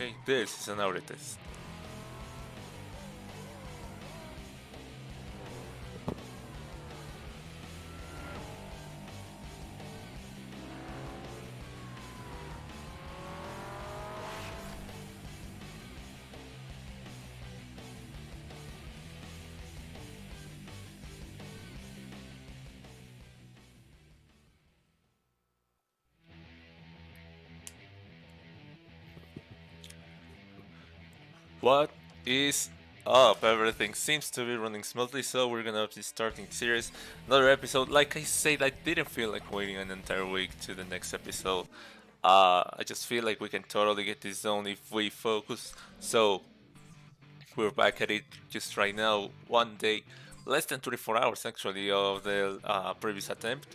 Okay, this is an audio test. What is up? Everything seems to be running smoothly, so we're gonna be starting series. Another episode. Like I said, I didn't feel like waiting an entire week to the next episode. I just feel like we can totally get this done if we focus. So we're back at it just right now. One day, less than 24 hours actually of the previous attempt.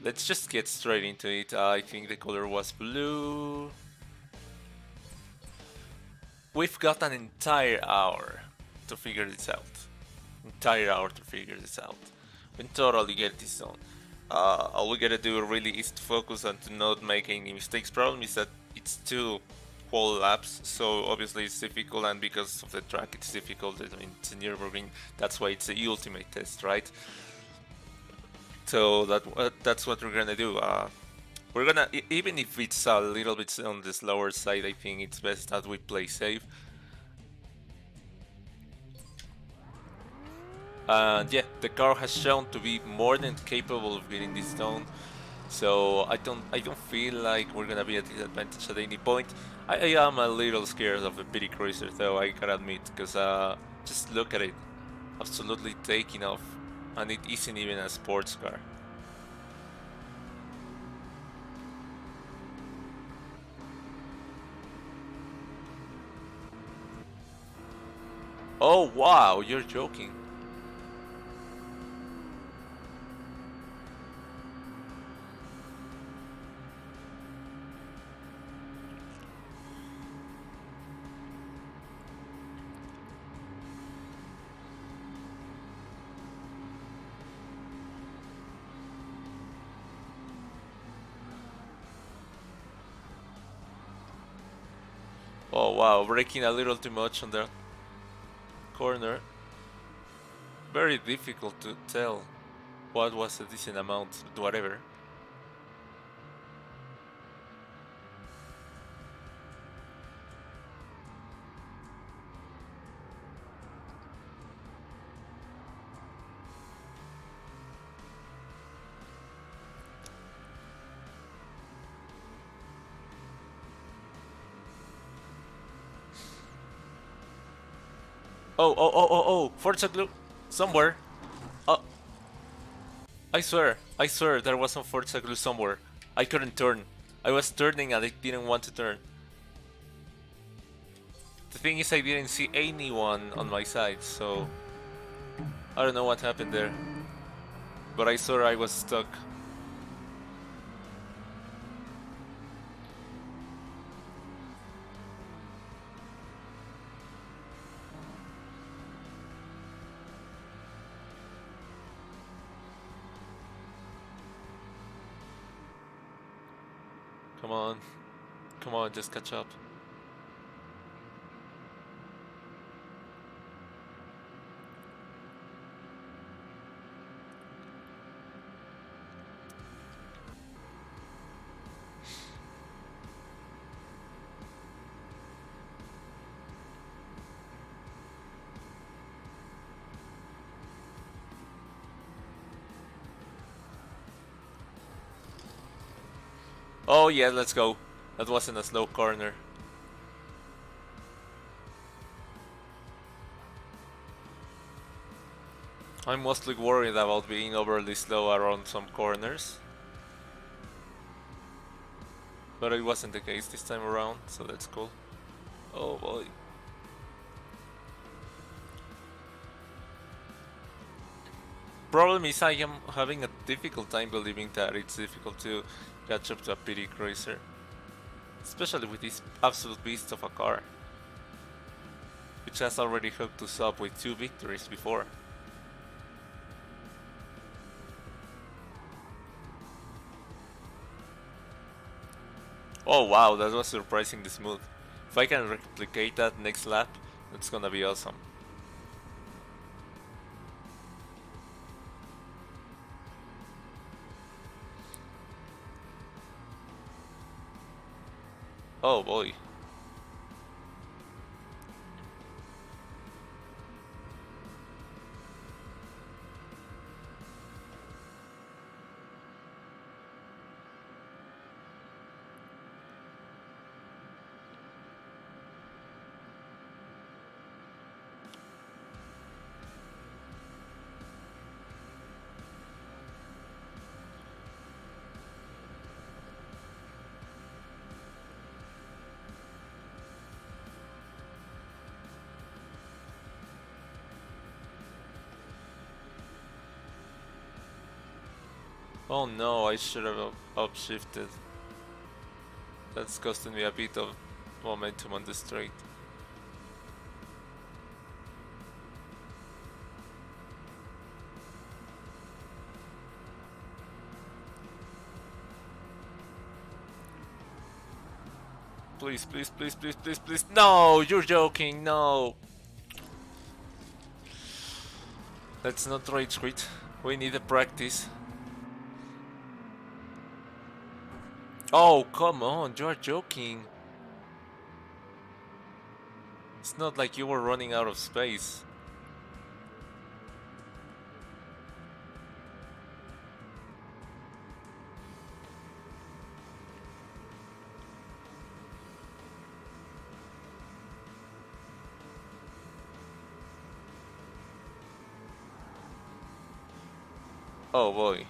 Let's just get straight into it. I think the color was blue. We've got an entire hour to figure this out. Entire hour to figure this out. We can totally get this done. All we gotta do really is to focus and to not make any mistakes. Problem is that it's two whole laps, so obviously it's difficult, and because of the track it's difficult. I mean, it's a Nürburgring, that's why it's the ultimate test, right? So that's what we're gonna do. We're gonna, even if it's a little bit on the slower side, I think it's best that we play safe. And yeah, the car has shown to be more than capable of getting this done. So I don't feel like we're gonna be at disadvantage at any point. I am a little scared of the pity cruiser though, I gotta admit, because just look at it, absolutely taking off, and it isn't even a sports car. Oh wow, you're joking. Oh wow, braking a little too much on the corner. Very difficult to tell what was a decent amount, but whatever. Oh, Forza glue somewhere. Oh, I swear there was some Forza glue somewhere. I couldn't turn. I was turning and I didn't want to turn. The thing is, I didn't see anyone on my side, so I don't know what happened there. But I saw I was stuck. Come on. Come on, just catch up. Oh yeah, let's go. That wasn't a slow corner. I'm mostly worried about being overly slow around some corners. But it wasn't the case this time around, so that's cool. Oh boy. Problem is I am having a difficult time believing that it's difficult to catch up to a pity cruiser. Especially with this absolute beast of a car. Which has already hooked us up with 2 victories before. Oh wow, that was surprisingly smooth. If I can replicate that next lap, it's gonna be awesome. Oh boy. Oh no, I should have upshifted. That's costing me a bit of momentum on the straight. Please, please, please, please, please, please. No, you're joking, no. Let's not rage quit. We need a practice. Oh, come on, you are joking. It's not like you were running out of space. Oh boy.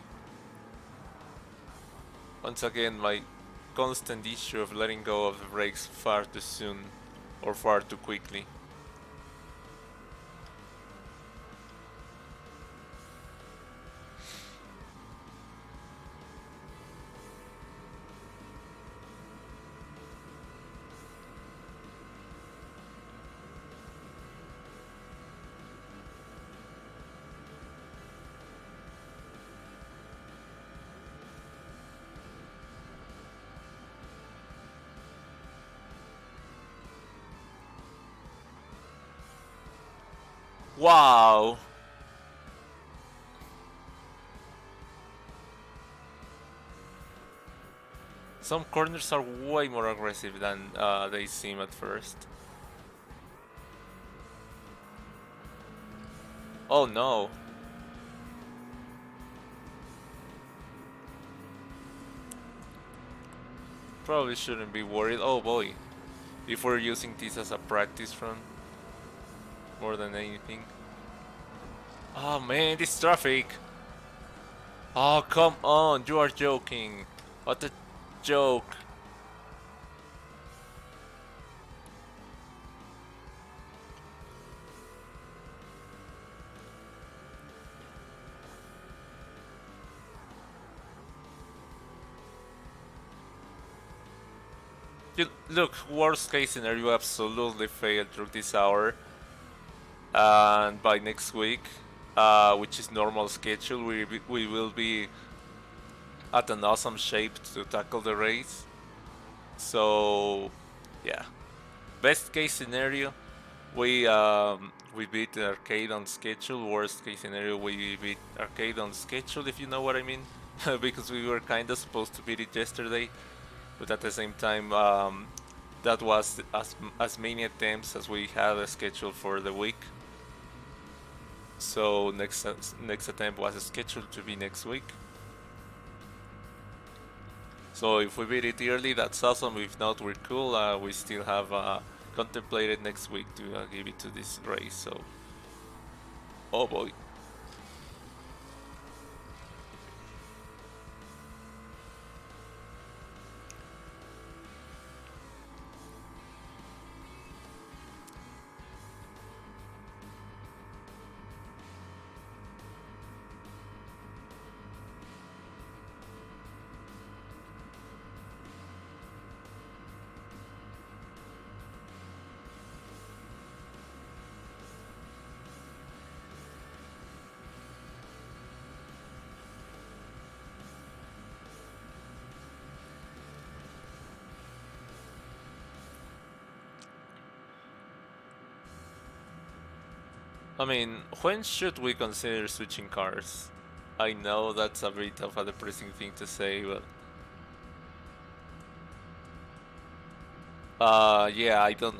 Once again, my constant issue of letting go of the brakes far too soon or far too quickly. Wow! Some corners are way more aggressive than they seem at first. Oh no! Probably shouldn't be worried. Oh boy! If we're using this as a practice run more than anything. Oh man, this traffic! Oh come on, you are joking! What a joke! Look, worst case scenario, absolutely failed through this hour, and by next week, which is normal schedule, we will be at an awesome shape to tackle the race. So, yeah, best case scenario, we beat the arcade on schedule. Worst case scenario, we beat arcade on schedule, if you know what I mean, because we were kind of supposed to beat it yesterday, but at the same time, that was as many attempts as we had scheduled for the week. So next attempt was scheduled to be next week. So if we beat it early, that's awesome. If not, we're cool. We still have contemplated next week to give it to this race. So, oh boy. I mean, when should we consider switching cars? I know that's a bit of a depressing thing to say, but yeah, I don't.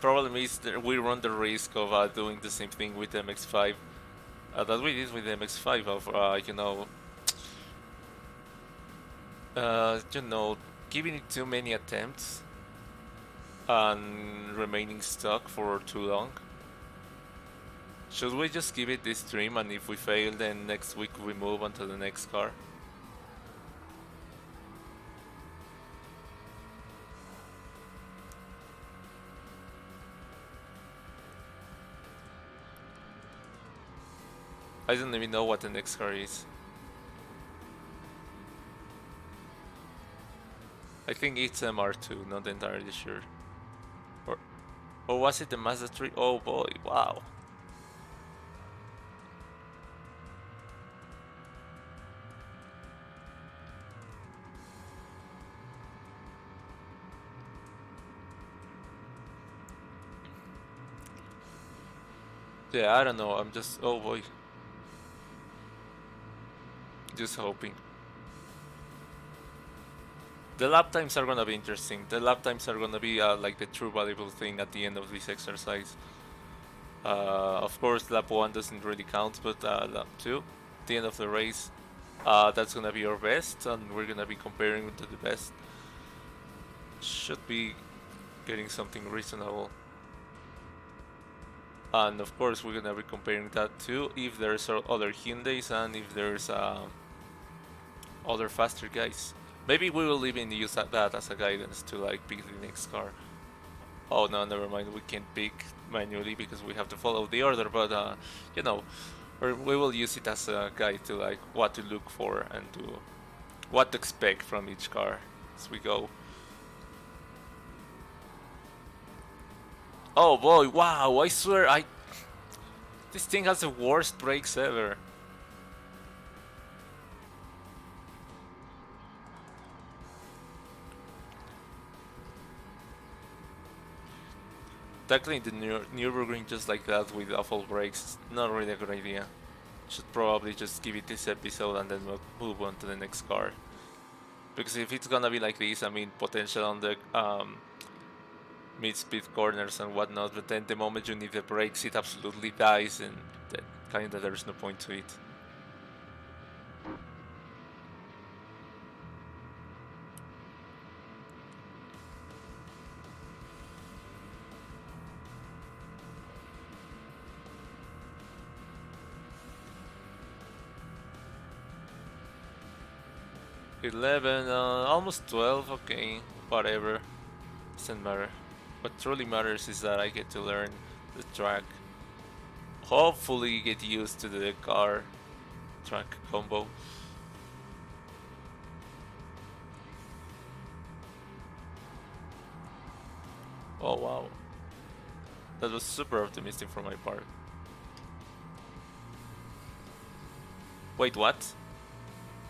Problem is that we run the risk of doing the same thing with MX5 that we did with MX5 of you know, giving it too many attempts and remaining stuck for too long. Should we just give it this stream, and if we fail, then next week we move on to the next car? I don't even know what the next car is. I think it's MR2, not entirely sure. Or was it the Mazda 3? Oh boy, wow. Yeah, I don't know, I'm just, oh boy. Just hoping. The lap times are gonna be interesting. The lap times are gonna be like the true valuable thing at the end of this exercise. Of course, lap 1 doesn't really count, but lap 2, the end of the race, that's gonna be our best, and we're gonna be comparing to the best. Should be getting something reasonable. And of course, we're gonna be comparing that too if there's other Hyundais and if there's other faster guys. Maybe we will even use that as a guidance to like pick the next car. Oh no, never mind. We can't pick manually because we have to follow the order. But you know, or we will use it as a guide to like what to look for and to what to expect from each car as we go. Oh boy! Wow! I swear, this thing has the worst brakes ever. Tackling the Nürburgring just like that with awful brakes, not really a good idea. Should probably just give it this episode and then move on to the next car. Because if it's gonna be like this, I mean, potential on the mid-speed corners and whatnot, but then the moment you need the brakes, it absolutely dies, and that kinda there's no point to it. 11, almost 12, okay, whatever, doesn't matter. What truly matters is that I get to learn the track. Hopefully get used to the car track combo. Oh wow, that was super optimistic from my part. Wait, what?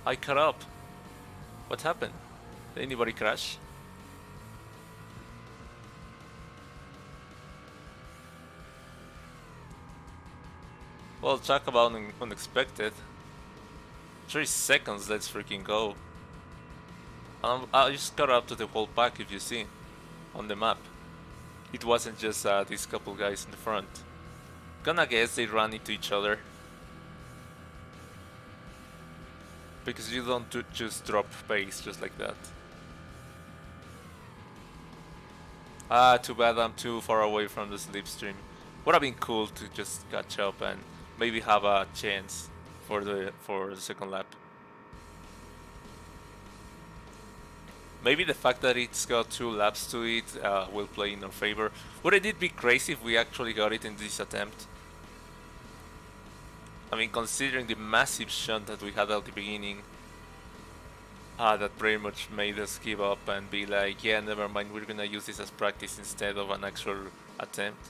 I cut up. What happened? Did anybody crash? Well, talk about unexpected. 3 seconds, let's freaking go. I just got up to the whole pack, if you see, on the map. It wasn't just these couple guys in the front. Gonna guess they ran into each other. Because you don't just drop pace just like that. Ah, too bad I'm too far away from the slipstream. Would have been cool to just catch up and maybe have a chance for the second lap. Maybe the fact that it's got 2 laps to it will play in our favor. Would it be crazy if we actually got it in this attempt? I mean, considering the massive shunt that we had at the beginning, that pretty much made us give up and be like, yeah, never mind, we're gonna use this as practice instead of an actual attempt.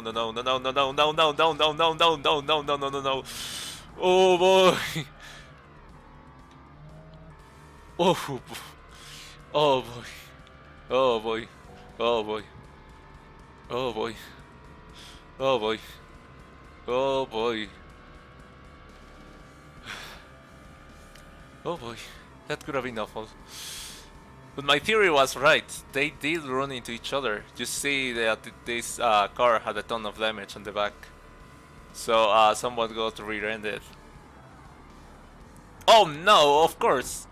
no, no, no, no, no, no, no, no, no, no, no, no, no, no, no, no, no, no, no. Oh boy. Oh, oh boy. Oh boy. Oh boy. Oh boy. Oh boy. Oh boy. Oh boy. That could have been awful. But my theory was right. They did run into each other. You see that this car had a ton of damage on the back. So someone got rear-ended. Oh no, of course.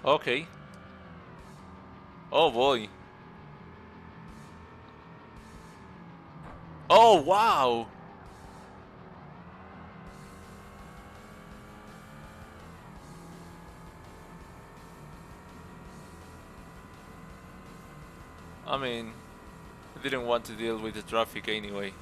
Okay. Oh boy. Oh wow. I mean, I didn't want to deal with the traffic anyway.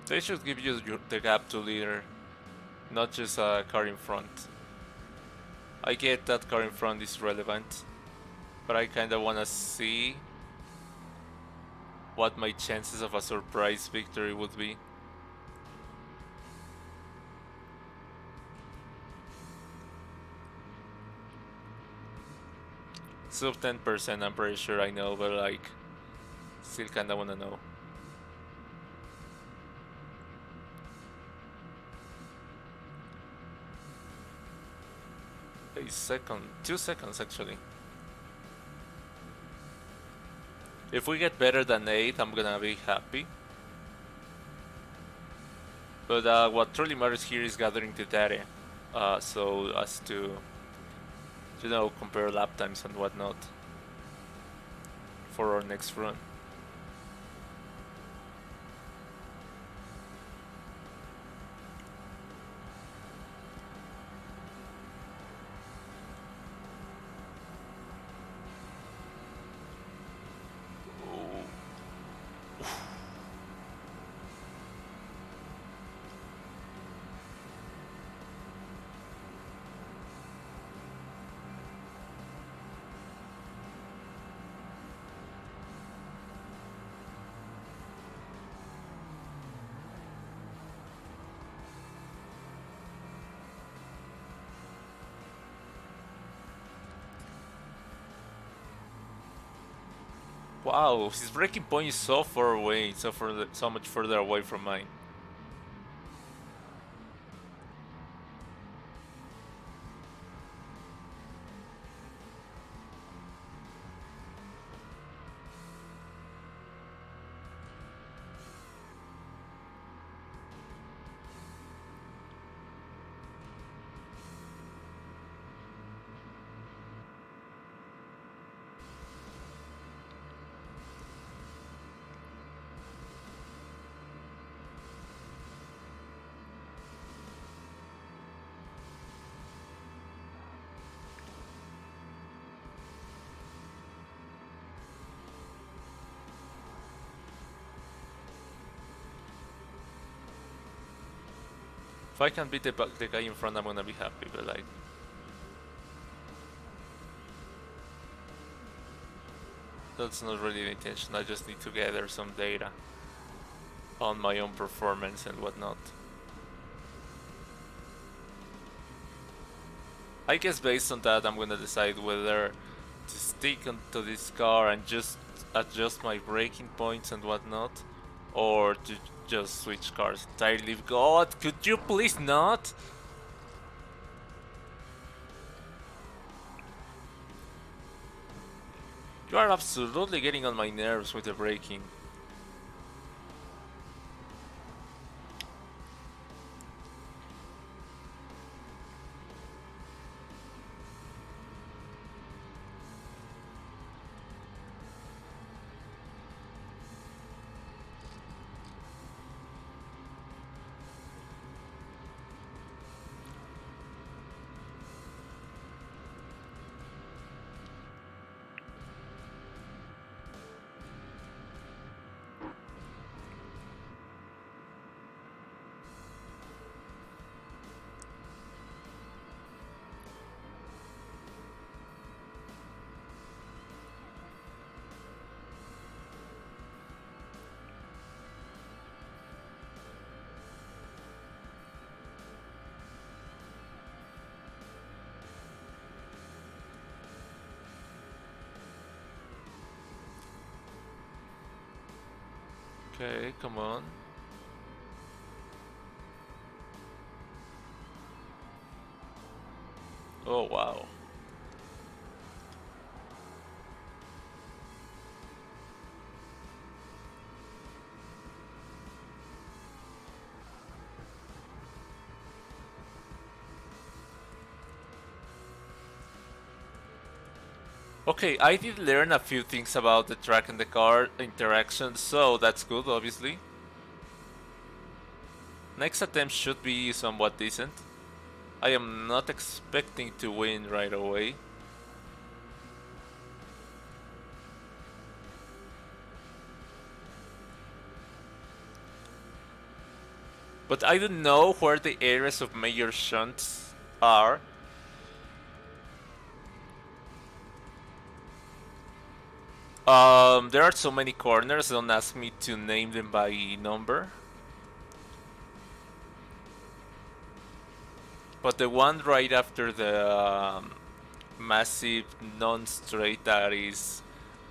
They should give you the gap to leader, not just a car in front. I get that car in front is relevant, but I kinda wanna see what my chances of a surprise victory would be. Sub 10%, I'm pretty sure I know, but like, still kinda wanna know. A second, 2 seconds actually. If we get better than 8, I'm gonna be happy. But what truly matters here is gathering the data, so as to, you know, compare lap times and whatnot for our next run. Wow, his breaking point is so far away, so much further away from mine. If I can beat the guy in front, I'm gonna be happy, but like... That's not really the intention, I just need to gather some data on my own performance and whatnot. I guess based on that, I'm gonna decide whether to stick onto this car and just adjust my braking points and whatnot, or to just switch cars entirely. God, could you please not? You are absolutely getting on my nerves with the braking. Okay, come on. Oh wow. Okay, I did learn a few things about the track and the car interaction, so that's good, obviously. Next attempt should be somewhat decent. I am not expecting to win right away. But I don't know where the areas of major shunts are. There are so many corners, don't ask me to name them by number. But the one right after the massive non-straight that is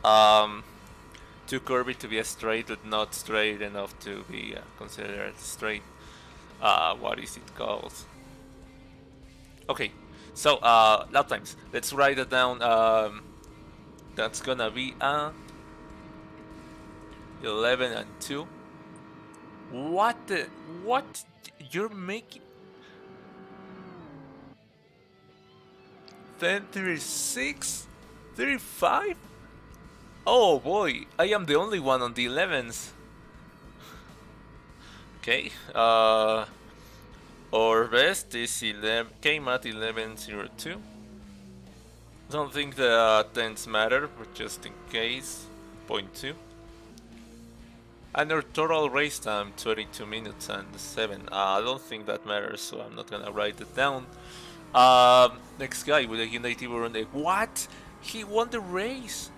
too curvy to be a straight, but not straight enough to be considered straight. What is it called? Okay, so lap times. Let's write it down. That's gonna be 11 and 2. What the? What? You're making 10, 36, 35? Oh boy, I am the only one on the 11s. Okay, our best is 11, came at 11.02. Don't think the 10s matter, but just in case, 0.2. And our total race time, 22 minutes and 7. I don't think that matters, so I'm not gonna write it down. Next guy with a Hyundai Tiburon. What? He won the race!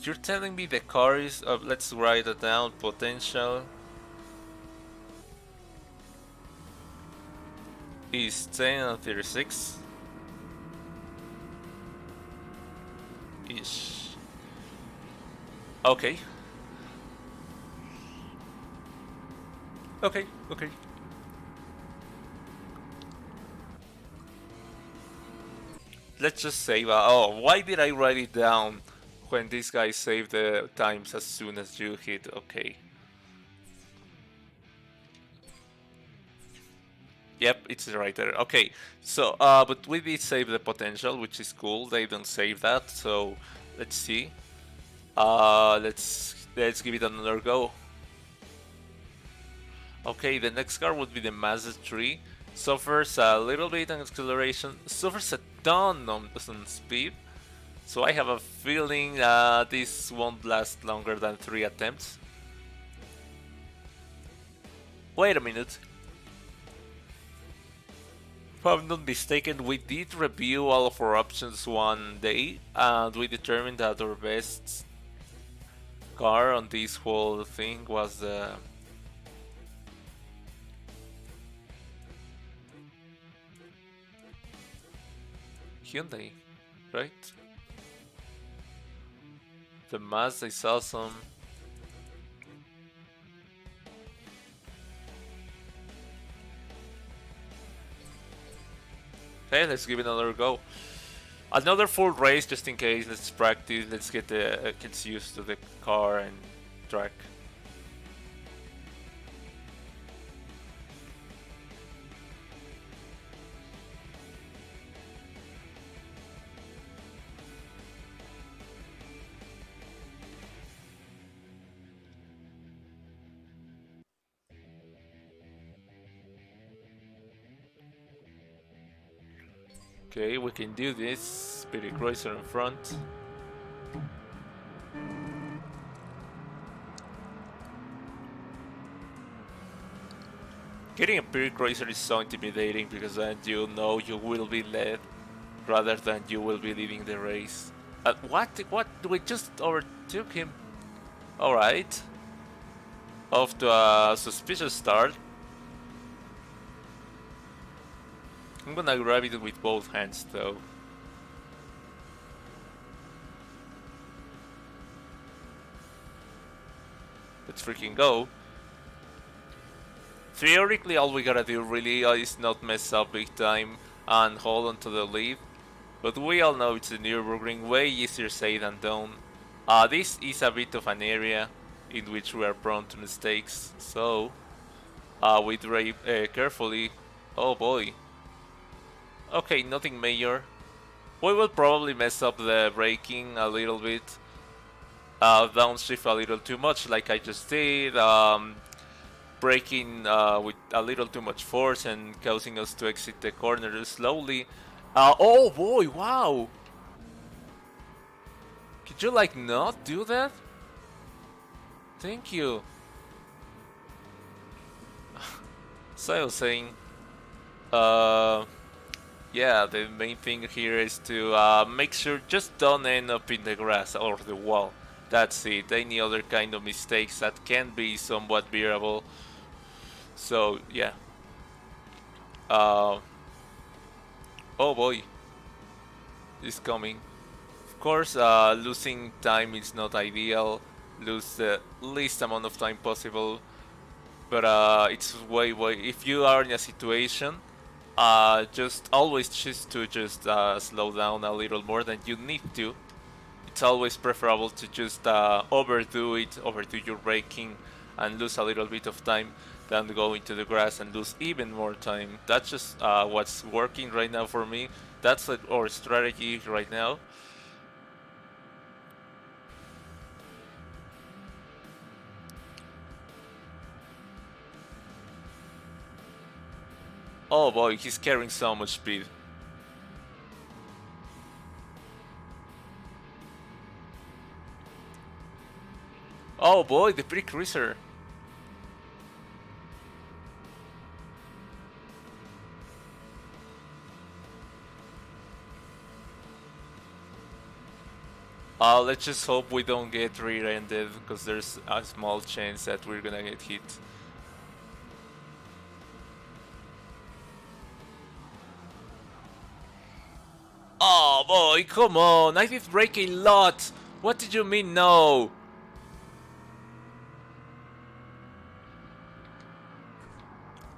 You're telling me the car is... let's write it down. Potential is 10 and 36. Ish. Okay. Okay. Let's just save. Oh, why did I write it down when this guy saved the times as soon as you hit? Okay. Yep, it's right there. Okay, so but we did save the potential, which is cool. They don't save that, so let's see. Let's give it another go. Okay, the next car would be the Mazda 3. Suffers a little bit on acceleration, suffers a ton on speed. So I have a feeling this won't last longer than 3 attempts. Wait a minute. If I'm not mistaken, we did review all of our options one day, and we determined that our best car on this whole thing was the Hyundai, right? The Mazda is awesome. Okay, let's give it another go. Another full race just in case. Let's practice. Let's get the kids used to the car and track. Okay, we can do this. Speedy Cruiser in front. Getting a Speedy Cruiser is so intimidating because then you know you will be led rather than you will be leading the race. What? We just overtook him. Alright. Off to a suspicious start. I'm gonna grab it with both hands though. Let's freaking go. Theoretically, all we gotta do really is not mess up big time and hold on to the lead. But we all know it's a Nürburgring, way easier said than done. This is a bit of an area in which we are prone to mistakes, so we drive carefully. Oh boy. Okay, nothing major. We will probably mess up the braking a little bit. Downshift a little too much like I just did. Braking with a little too much force and causing us to exit the corner slowly. Oh boy, wow! Could you like not do that? Thank you. So I was saying, Yeah, the main thing here is to make sure just don't end up in the grass or the wall. That's it. Any other kind of mistakes that can be somewhat bearable. So yeah. Uh, oh boy, it's coming. Of course, losing time is not ideal. Lose the least amount of time possible, but it's way. If you are in a situation, just always choose to just slow down a little more than you need to. It's always preferable to just overdo your braking, and lose a little bit of time than go into the grass and lose even more time. That's just what's working right now for me. That's our strategy right now. Oh boy, he's carrying so much speed. Oh boy, the pre-cruiser. Let's just hope we don't get rear-ended, because there's a small chance that we're gonna get hit. Oh boy, come on! I did brake a lot! What did you mean no?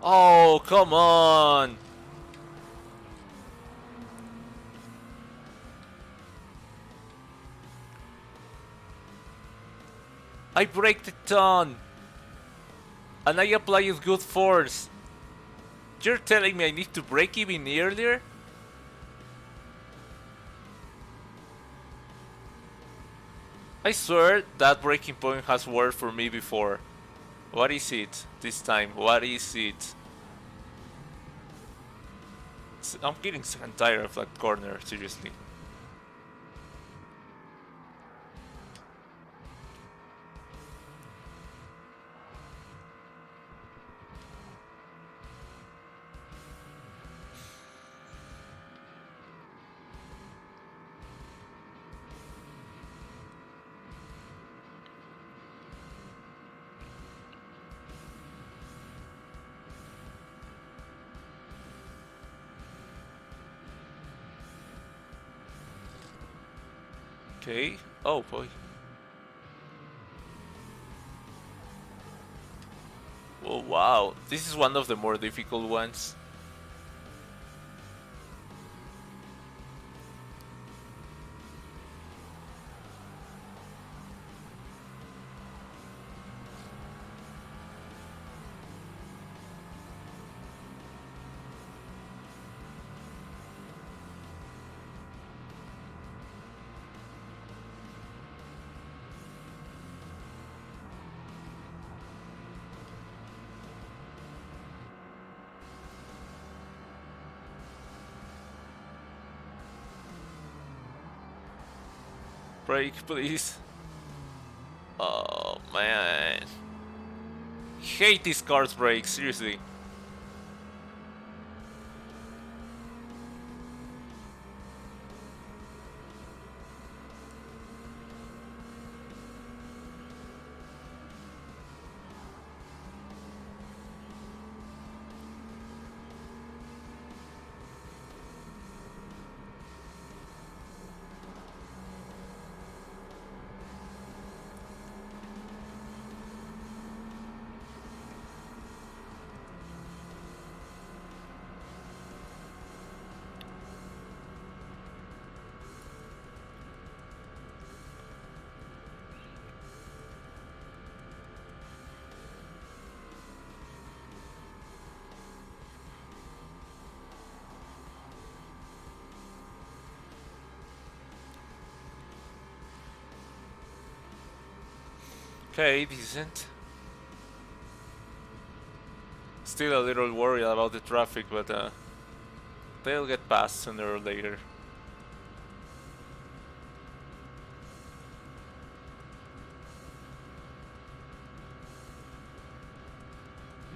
Oh, come on! I braked a ton! And I applied good force! You're telling me I need to brake even earlier? I swear that braking point has worked for me before. What is it this time? What is it? I'm getting sick and tired of that corner, seriously. Okay. Oh boy. Oh wow. This is one of the more difficult ones. Brake, please. Oh man. Hate these cars brakes, seriously. Okay, decent. Still a little worried about the traffic, but they'll get past sooner or later.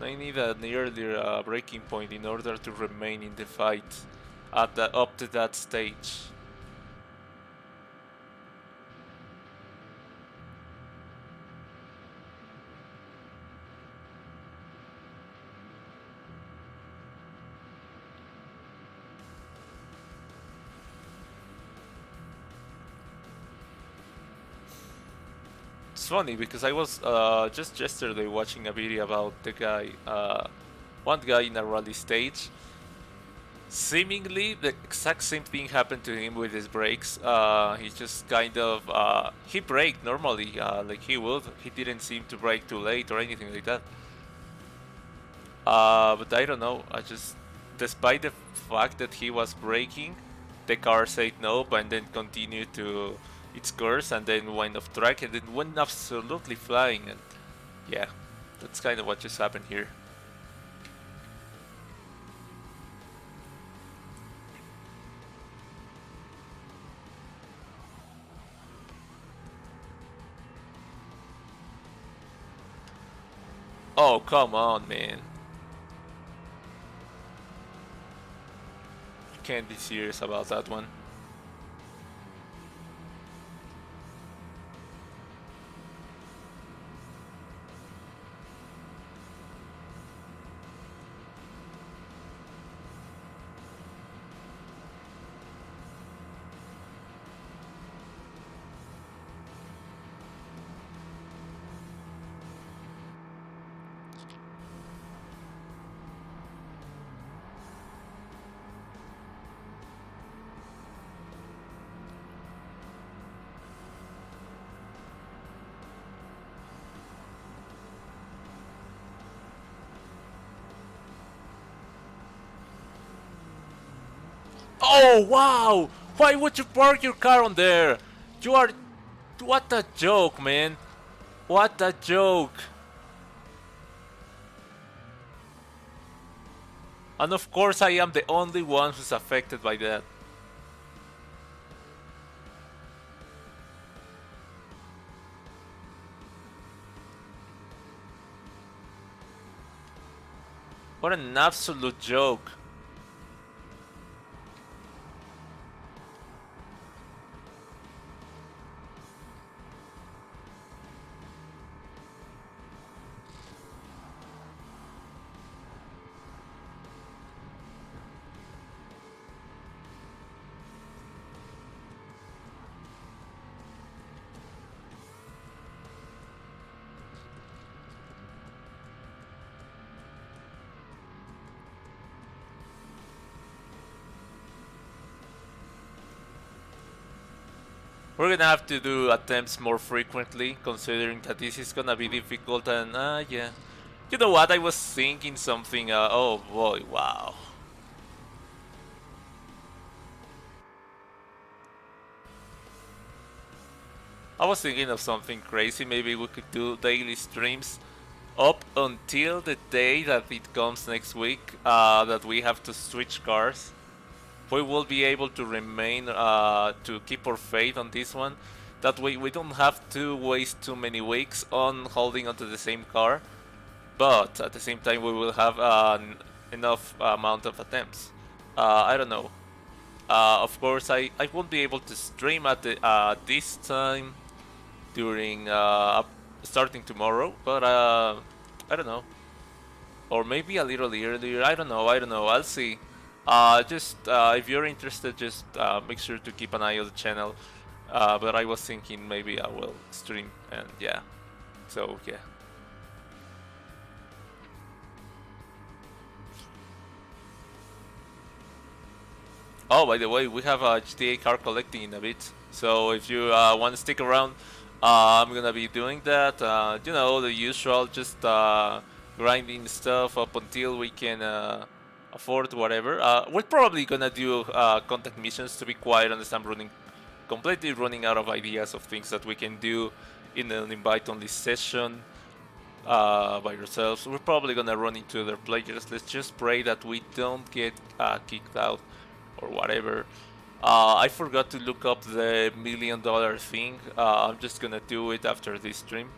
I need an earlier breaking point in order to remain in the fight. at the up to that stage. It's funny because I was just yesterday watching a video about the guy, one guy in a rally stage. Seemingly, the exact same thing happened to him with his brakes. He just kind of he braked normally, like he would. He didn't seem to brake too late or anything like that. But I don't know. I just, despite the fact that he was braking, the car said nope and then continued to its course and then went off track and then went absolutely flying. And yeah, that's kind of what just happened here. Oh, come on, man. You can't be serious about that one. Oh, wow! Why would you park your car on there? You are... What a joke, man. What a joke. And of course I am the only one who's affected by that. What an absolute joke. We're gonna have to do attempts more frequently, considering that this is gonna be difficult and yeah. You know what, I was thinking something, oh boy, wow. I was thinking of something crazy, maybe we could do daily streams up until the day that it comes next week, that we have to switch cars. We will be able to remain, to keep our faith on this one. That way we don't have to waste too many weeks on holding onto the same car. But at the same time we will have enough amount of attempts. I don't know. Of course I won't be able to stream at this time during starting tomorrow, but I don't know. Or maybe a little earlier, I don't know, I'll see. Just if you're interested, just make sure to keep an eye on the channel. But I was thinking maybe I will stream, and yeah. So yeah. Oh, by the way, we have a GTA car collecting in a bit. So if you want to stick around, I'm gonna be doing that. You know, the usual, just grinding stuff up until we can afford whatever. We're probably gonna do contact missions, to be quite honest. I'm completely running out of ideas of things that we can do in an invite-only session by yourselves. We're probably gonna run into other players. Let's just pray that we don't get kicked out or whatever. I forgot to look up the $1 million thing. I'm just gonna do it after this stream.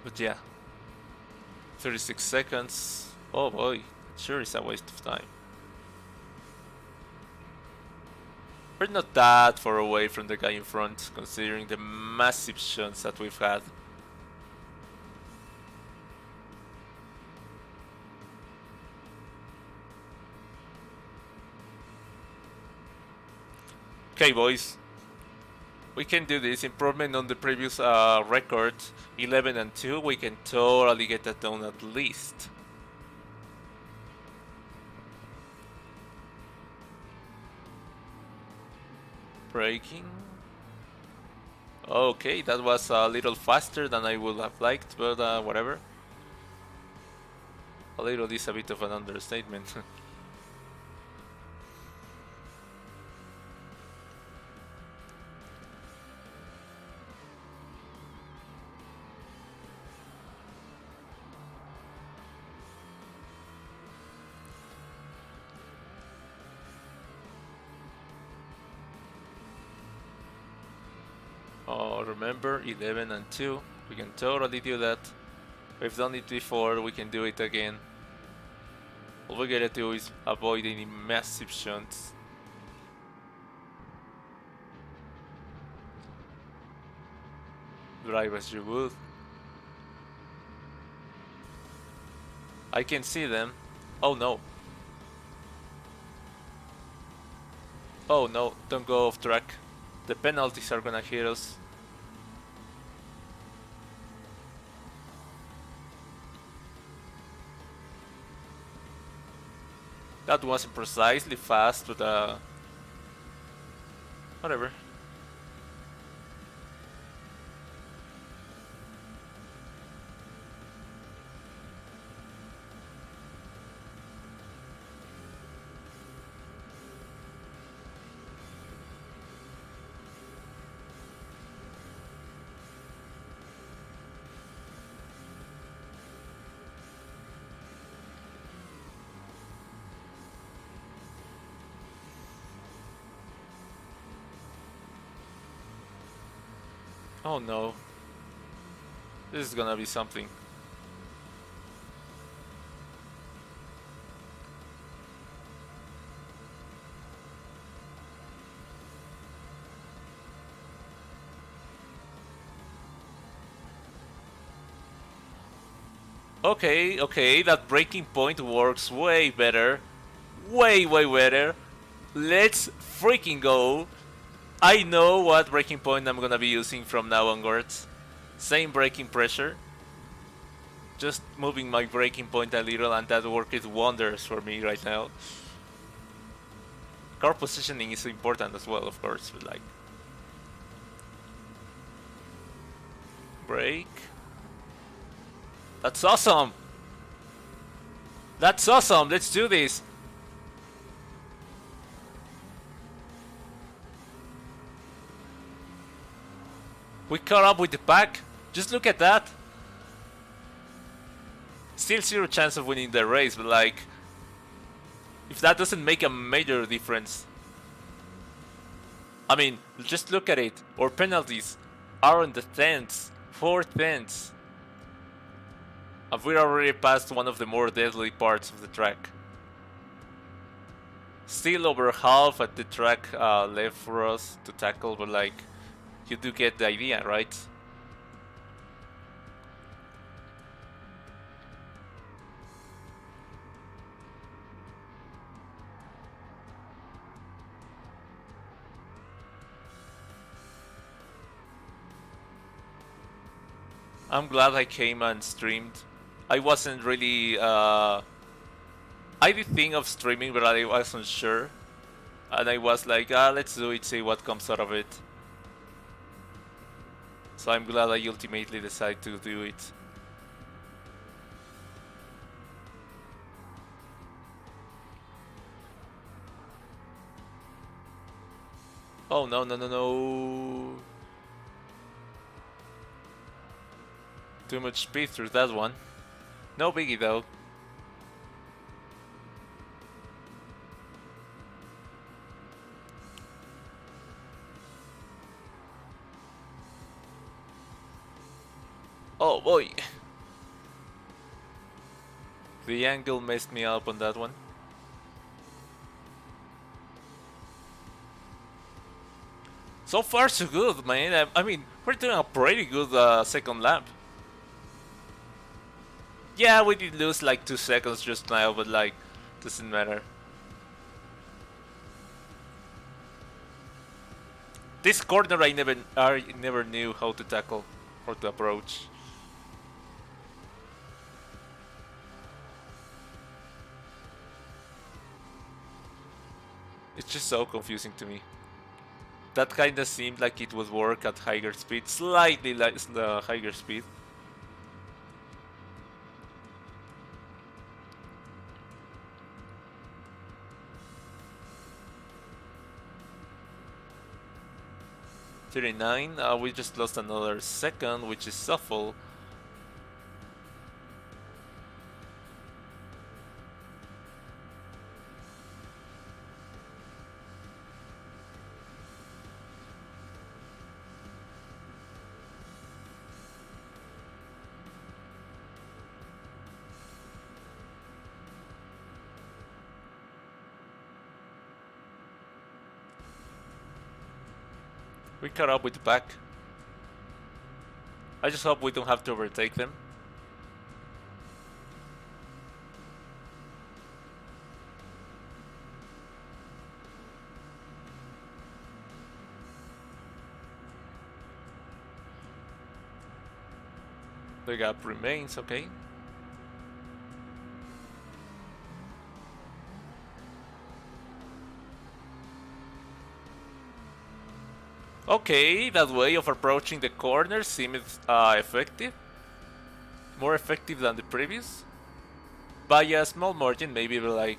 But yeah. 36 seconds. Oh boy. Sure, it's a waste of time. We're not that far away from the guy in front, considering the massive shots that we've had. Okay, boys. We can do this. Improvement on the previous record, 11 and 2. We can totally get that done at least. Braking. Okay, that was a little faster than I would have liked, but whatever. A little is a bit of an understatement. Oh, remember 11 and 2. We can totally do that. We've done it before, we can do it again. All we gotta do is avoid any massive shunts. Drive as you would. I can see them. Oh no. Oh no, don't go off track. The penalties are gonna hit us. That wasn't precisely fast, but whatever. Oh no. This is gonna be something. Okay, that breaking point works way better. Way better. Let's freaking go. I know what breaking point I'm gonna be using from now onwards. Same braking pressure. Just moving my braking point a little, and that worked wonders for me right now. Car positioning is important as well, of course, but like... Brake. That's awesome! That's awesome! Let's do this! We caught up with the pack. Just look at that. Still zero chance of winning the race, but like... If that doesn't make a major difference... I mean, just look at it. Our penalties are in the tenths. 4 tenths. And we're already past one of the more deadly parts of the track. Still over half at the track left for us to tackle, but like... You do get the idea, right? I'm glad I came and streamed. I wasn't really... I did think of streaming, but I wasn't sure. And I was like, let's do it, see what comes out of it. So I'm glad I ultimately decided to do it. Oh no. Too much speed through that one. No biggie though. Oh boy. The angle messed me up on that one. So far so good, man. I mean, we're doing a pretty good second lap. Yeah, we did lose like 2 seconds just now, but like, doesn't matter. This corner I never knew how to tackle or to approach. It's just so confusing to me. That kinda seemed like it would work at higher speed, slightly less the higher speed. $39. We just lost another second, which is awful. We caught up with the pack. I just hope we don't have to overtake them. The gap remains, okay. Okay, that way of approaching the corner seems effective. More effective than the previous. By a small margin, maybe like...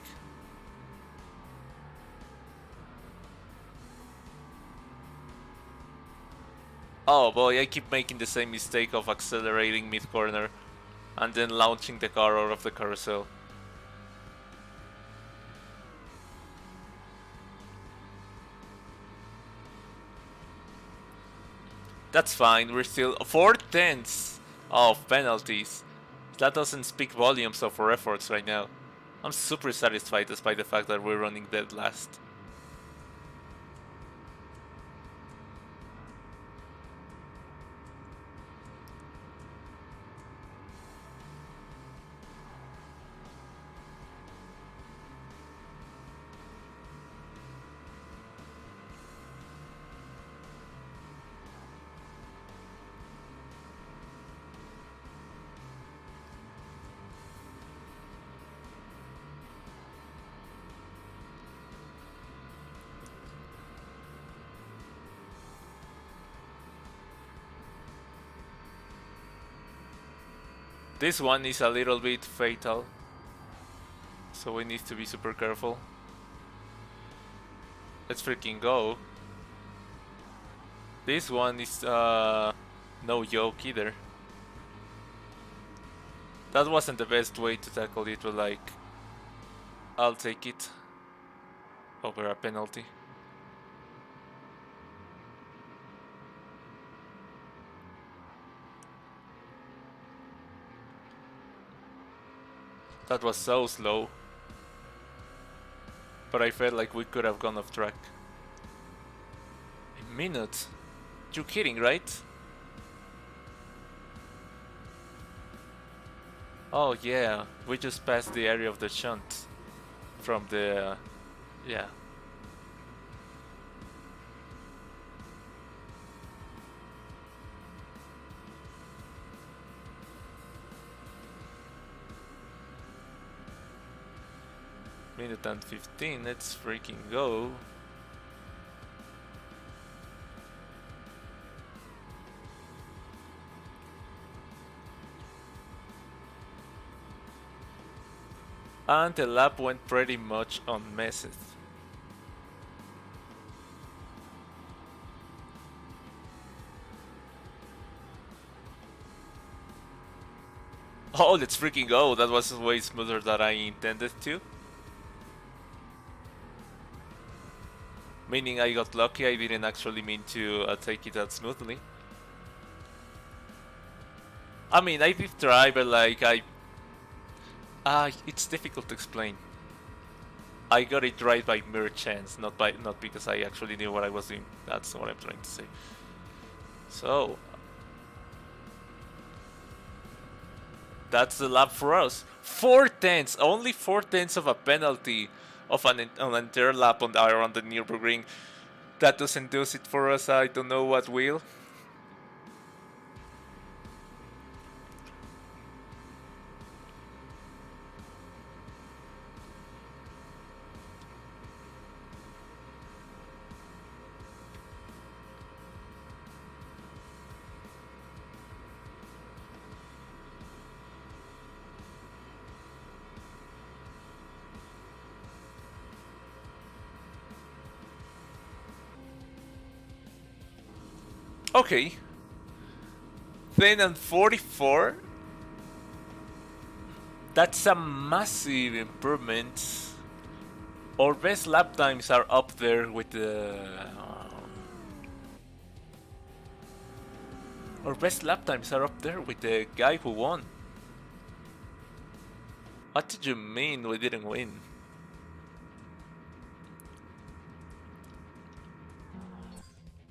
Oh boy, I keep making the same mistake of accelerating mid-corner and then launching the car out of the carousel. That's fine, we're still 4/10 of penalties. That doesn't speak volumes of our efforts right now. I'm super satisfied despite the fact that we're running dead last. This one is a little bit fatal, so we need to be super careful. Let's freaking go. This one is no joke either. That wasn't the best way to tackle it, but like, I'll take it over a penalty. That was so slow. But I felt like we could have gone off track. A minute? You're kidding, right? Oh yeah, we just passed the area of the shunt from the... yeah. Minute and 15, let's freaking go. And the lap went pretty much unmessed. Oh, let's freaking go. That was way smoother than I intended to. Meaning I got lucky, I didn't actually mean to take it that smoothly. I mean, I did try, but like It's difficult to explain. I got it right by mere chance, not because I actually knew what I was doing. That's what I'm trying to say. So that's the lap for us. 4 tenths, only 4 tenths of a penalty of an entire lap around the Nürburgring. That doesn't do it for us. I don't know what will. Okay. Then on 44, that's a massive improvement. Our best lap times are up there with the. Our best lap times are up there with the guy who won. What did you mean we didn't win?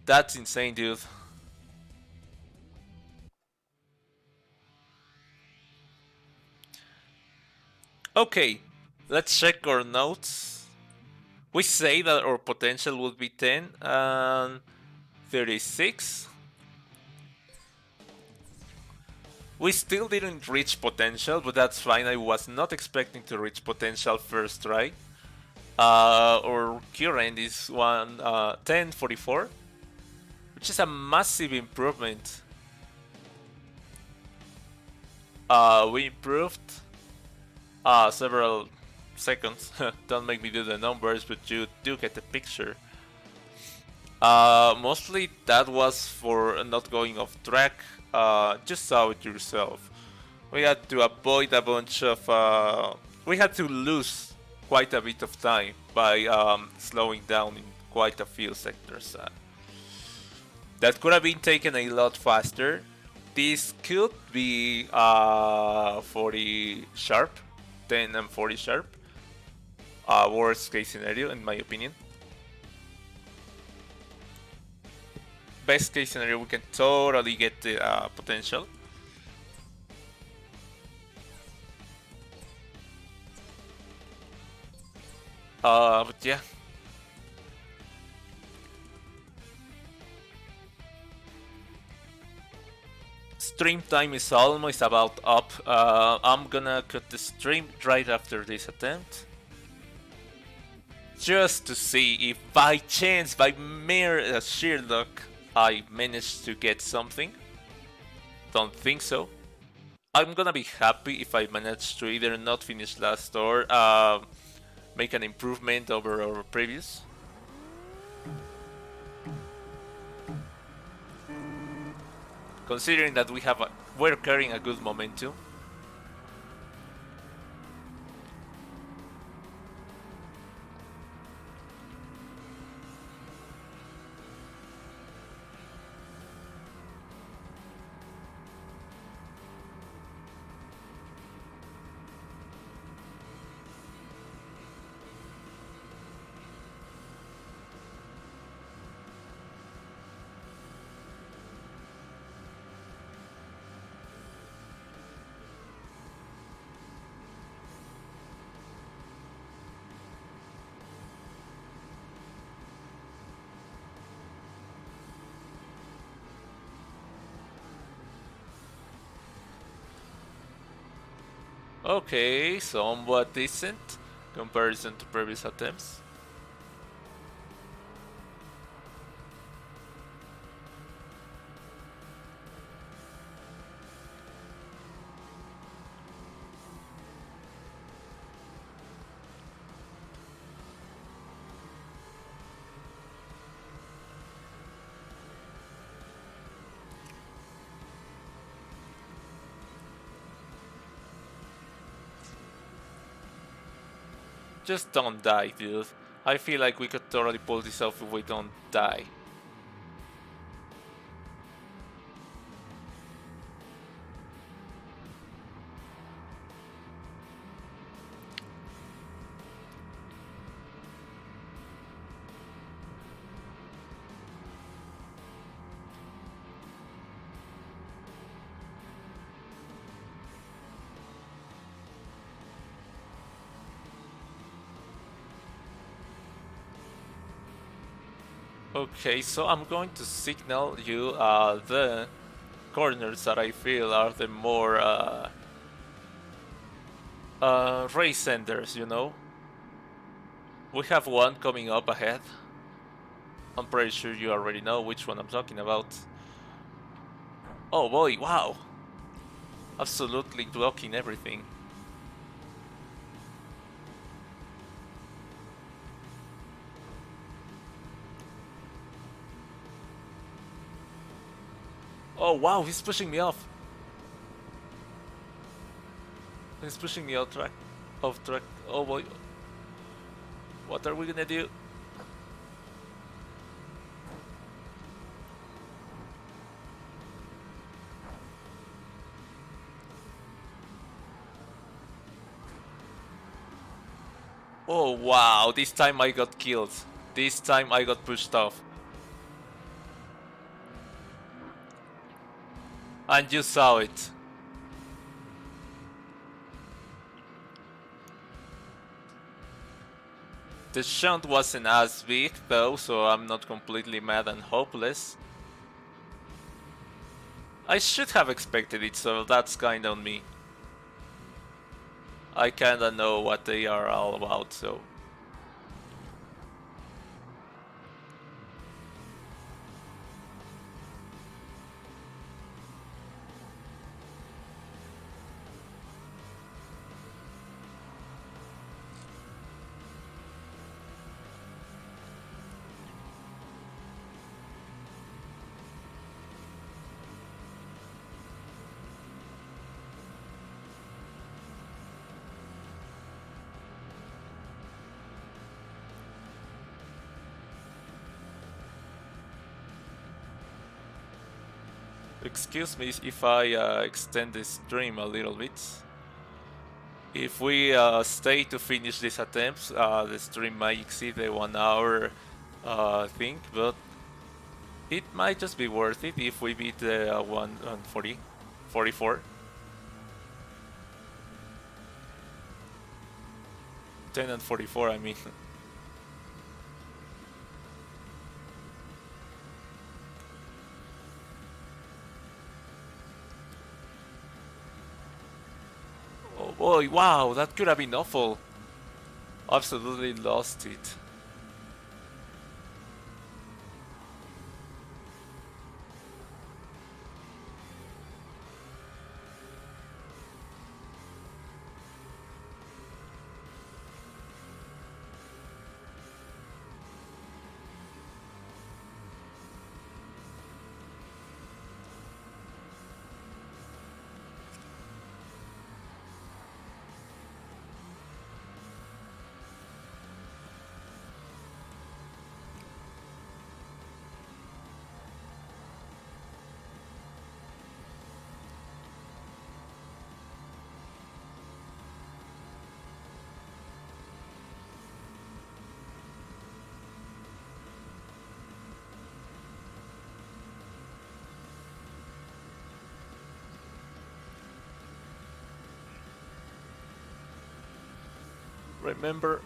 That's insane, dude. Okay, let's check our notes. We say that our potential would be 10 and 36. We still didn't reach potential, but that's fine. I was not expecting to reach potential first try. Our current is 1044, which is a massive improvement. We improved several seconds. Don't make me do the numbers, but you do get the picture. Mostly that was for not going off track. Just saw it yourself. We had to avoid a bunch of. We had to lose quite a bit of time by slowing down in quite a few sectors. That could have been taken a lot faster. This could be 40 sharp, 10 and 40 sharp. Worst case scenario, in my opinion. Best case scenario, we can totally get the potential. But yeah. Stream time is almost about up. I'm gonna cut the stream right after this attempt. Just to see if by chance, by mere sheer luck, I managed to get something. Don't think so. I'm gonna be happy if I manage to either not finish last or make an improvement over our previous. Considering that we're carrying a good momentum. Okay, somewhat decent comparison to previous attempts. Just don't die, dude. I feel like we could totally pull this off if we don't die. Okay, so I'm going to signal you the corners that I feel are the more race senders, you know? We have one coming up ahead. I'm pretty sure you already know which one I'm talking about. Oh boy, wow! Absolutely blocking everything. Oh wow, he's pushing me off. He's pushing me out track. Off track. Oh boy. What are we gonna do? Oh wow, this time I got killed. This time I got pushed off. And you saw it. The shunt wasn't as big though, so I'm not completely mad and hopeless. I should have expected it, so that's kinda on me. I kinda know what they are all about, so... Excuse me if I extend the stream a little bit. If we stay to finish these attempts, the stream might exceed the 1 hour thing, but it might just be worth it if we beat the 140, 44. 10 and 44, I mean. Oh boy, wow, that could have been awful. Absolutely lost it. Remember...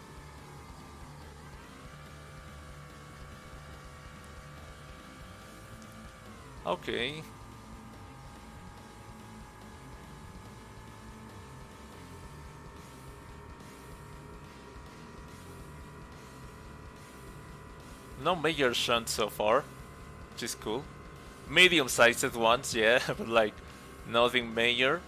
Okay. No major shunt so far, which is cool. Medium-sized ones, yeah, but like nothing major.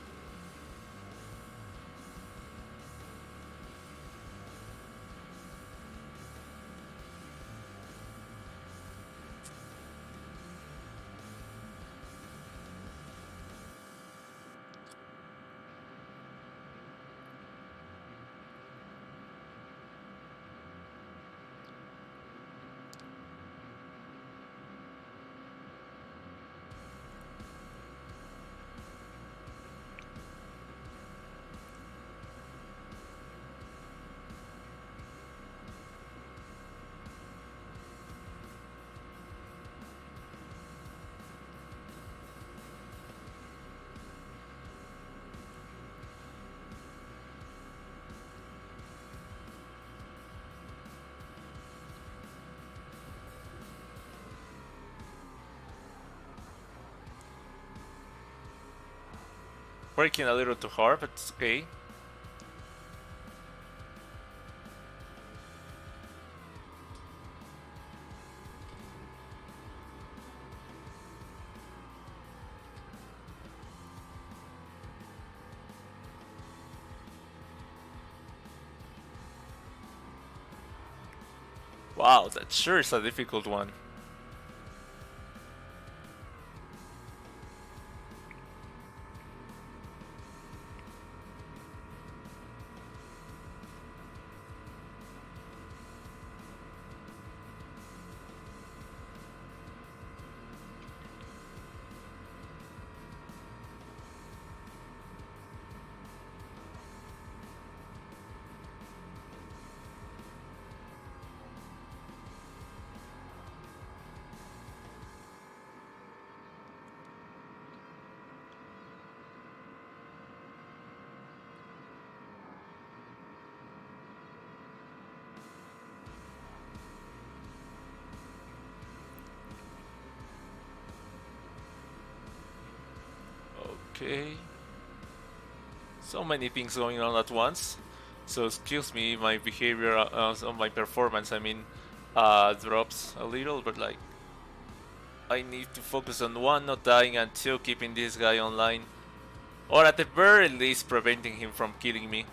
Working a little too hard, but it's okay. Wow, that sure is a difficult one. Okay. So many things going on at once. So excuse me, my behavior on my performance. I mean, drops a little, but like I need to focus on one, not dying, and two, keeping this guy online, or at the very least preventing him from killing me.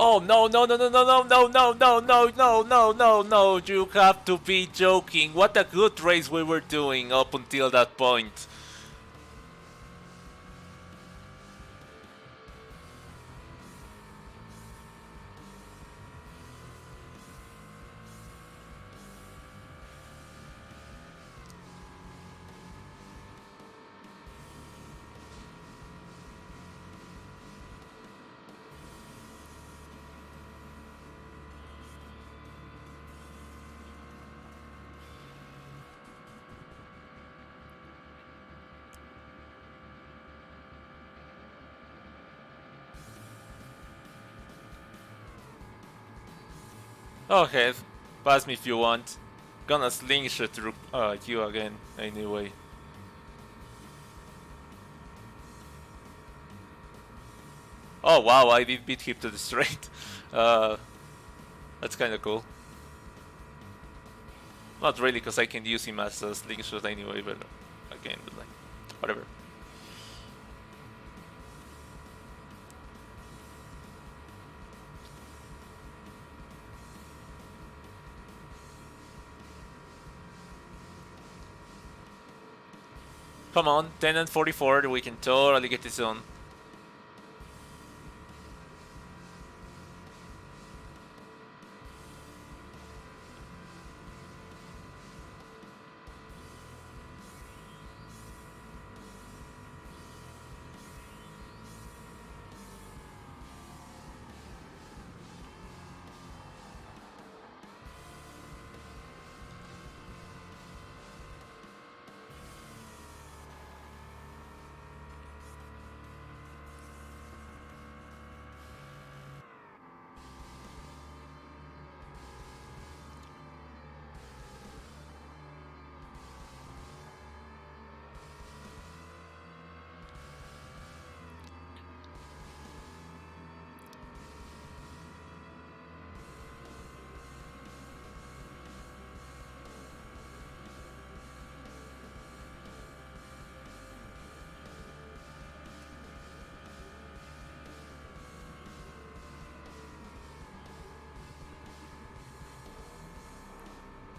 Oh no no no no no no no no no no no no no no! You have to be joking. What a good race we were doing up until that point. Okay, pass me if you want. Gonna slingshot through you again anyway. Oh wow, I did beat him to the straight. Uh, that's kind of cool. Not really, because I can use him as a slingshot anyway, but again, but like, whatever. Come on, 10 and 44, we can totally get this on.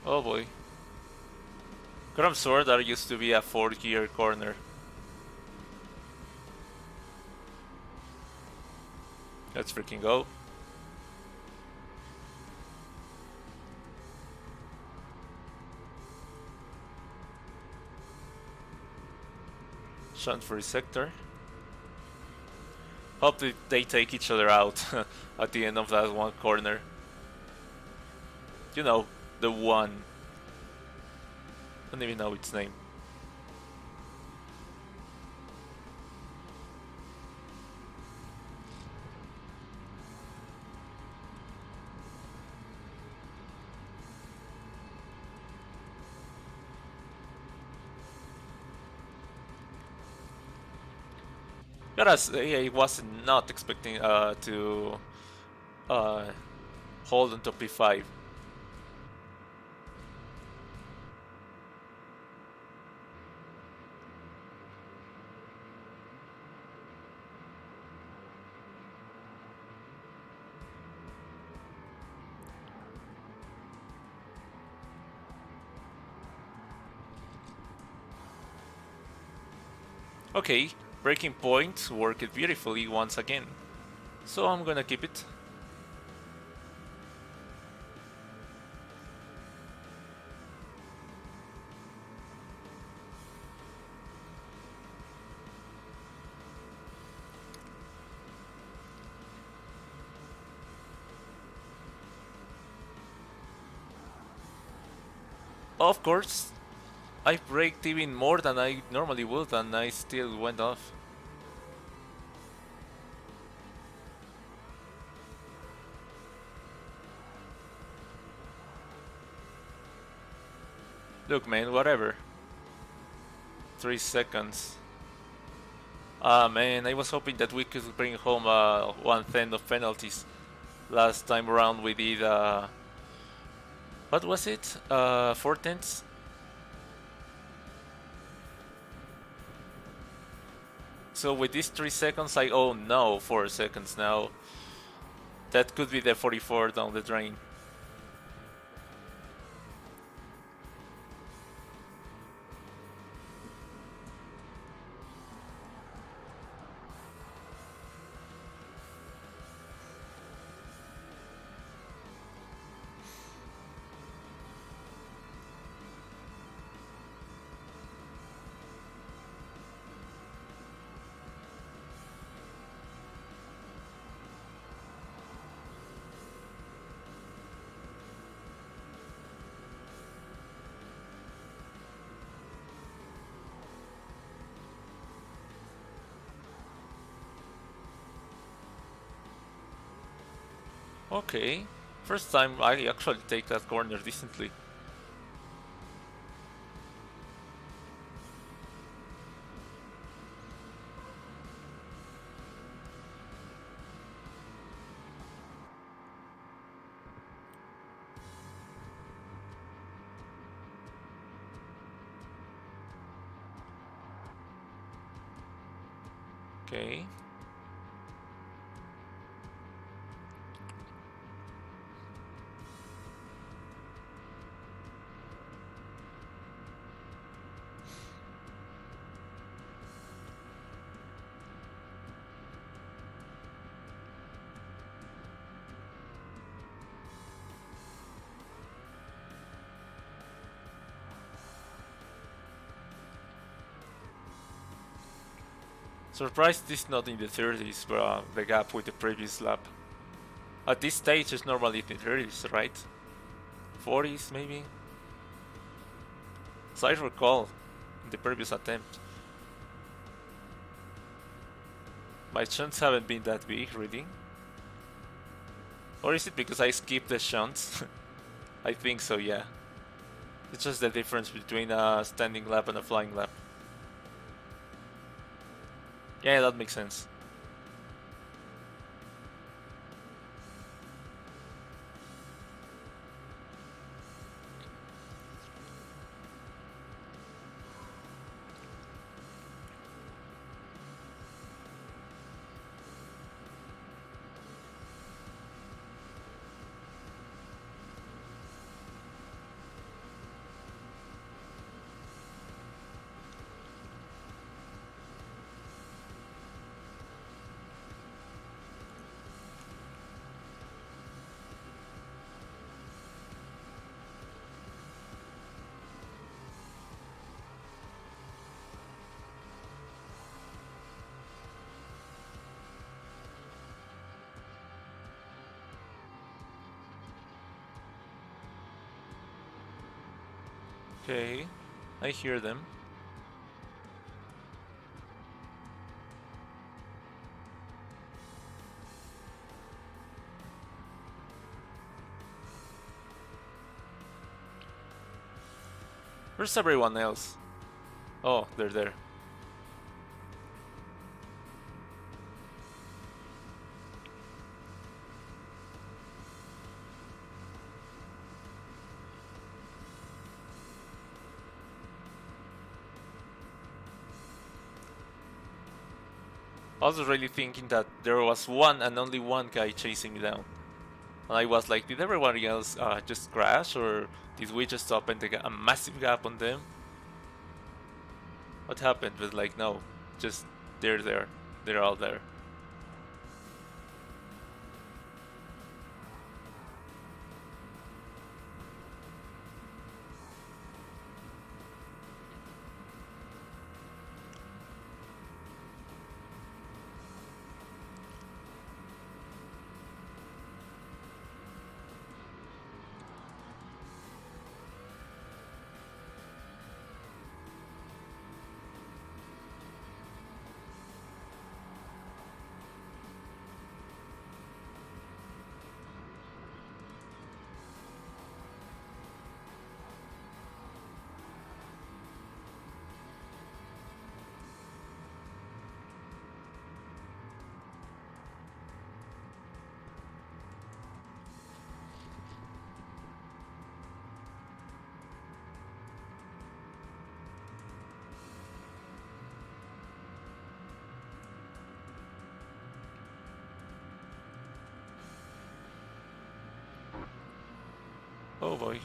Oh boy. Could have sworn that used to be a 4-gear corner. Let's freaking go. Shunt for sector. Hope they take each other out at the end of that one corner. You know, the one. I don't even know its name. Gotta say, I was not expecting to uh, hold onto P5. Okay, breaking point worked beautifully once again. So I'm gonna keep it. Of course, I braked even more than I normally would and I still went off. Look man, whatever. 3 seconds. Ah man, I was hoping that we could bring home 1/10 of penalties. Last time around we did what was it? 4/10? So with these 3 seconds I owe no 4 seconds now. That could be the 44 down the drain. Okay, first time I actually take that corner decently. Okay. Surprised this not in the 30s, the gap with the previous lap. At this stage it's normally in the 30s, right? 40s maybe? So I recall in the previous attempt. My shunts haven't been that big, really. Or is it because I skipped the shunts? I think so, yeah. It's just the difference between a standing lap and a flying lap. Yeah, that makes sense. Okay, I hear them. Where's everyone else? Oh, they're there. I was really thinking that there was one and only one guy chasing me down. And I was like, did everybody else just crash, or did we just open a massive gap on them? What happened? But like, no, just they're there. They're all there. Oh boy.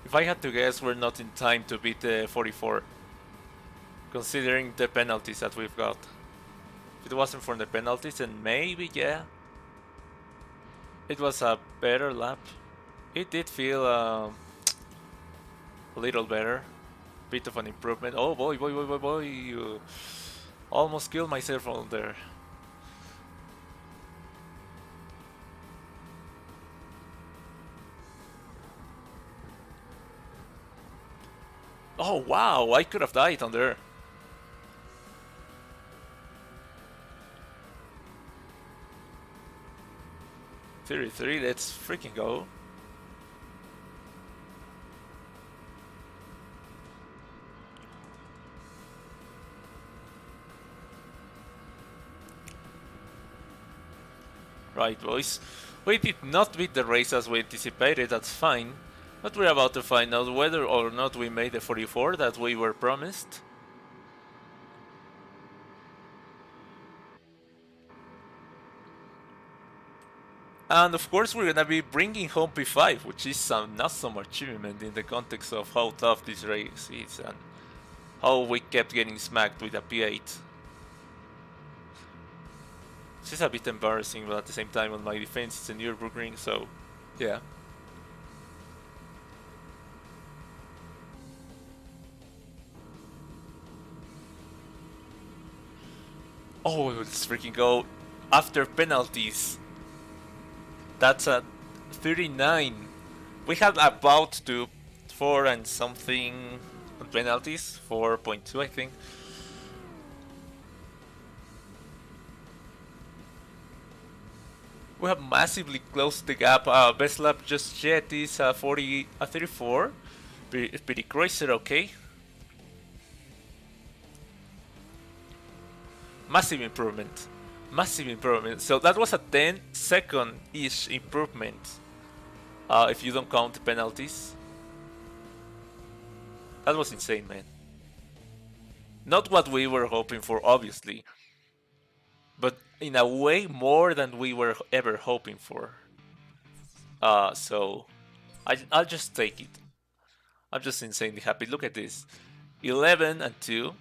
If I had to guess, we're not in time to beat the 44, considering the penalties that we've got. If it wasn't for the penalties, then maybe, yeah, it was a better lap. It did feel a little better. Bit of an improvement. Oh boy, boy, boy, boy, boy. Almost killed myself on there. Oh wow, I could have died on there. 33, let's freaking go. Right, boys. We did not beat the race as we anticipated, that's fine. But we're about to find out whether or not we made the 44 that we were promised. And of course we're gonna be bringing home P5, which is some not some achievement in the context of how tough this race is and how we kept getting smacked with a P8. This is a bit embarrassing, but at the same time on my defense it's a Nürburgring, so yeah. Oh, let's freaking go after penalties. That's a 39. We had about to 4 and something penalties, 4.2 I think. We have massively closed the gap. Best lap just yet is 34. Pretty crazy, okay. Massive improvement. Massive improvement. So that was a 10-second-ish improvement. If you don't count the penalties. That was insane, man. Not what we were hoping for, obviously. But in a way more than we were ever hoping for. So I'll just take it. I'm just insanely happy. Look at this. 11 and 2,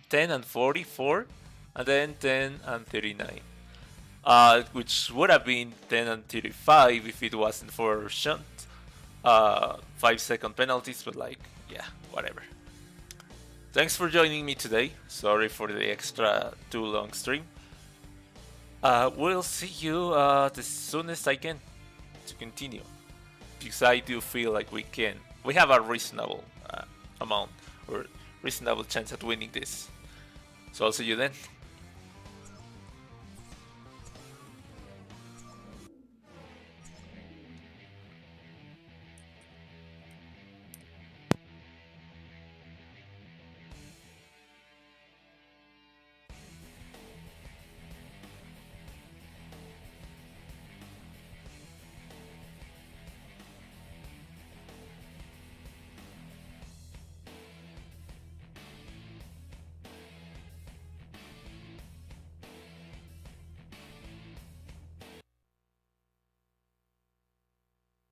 10 and 44, and then 10 and 39. Which would have been 10 and 35 if it wasn't for shunt. 5-second penalties, but like, yeah, whatever. Thanks for joining me today. Sorry for the extra too long stream. We'll see you the soonest I can to continue, because I do feel like we have a reasonable amount or reasonable chance at winning this. So I'll see you then.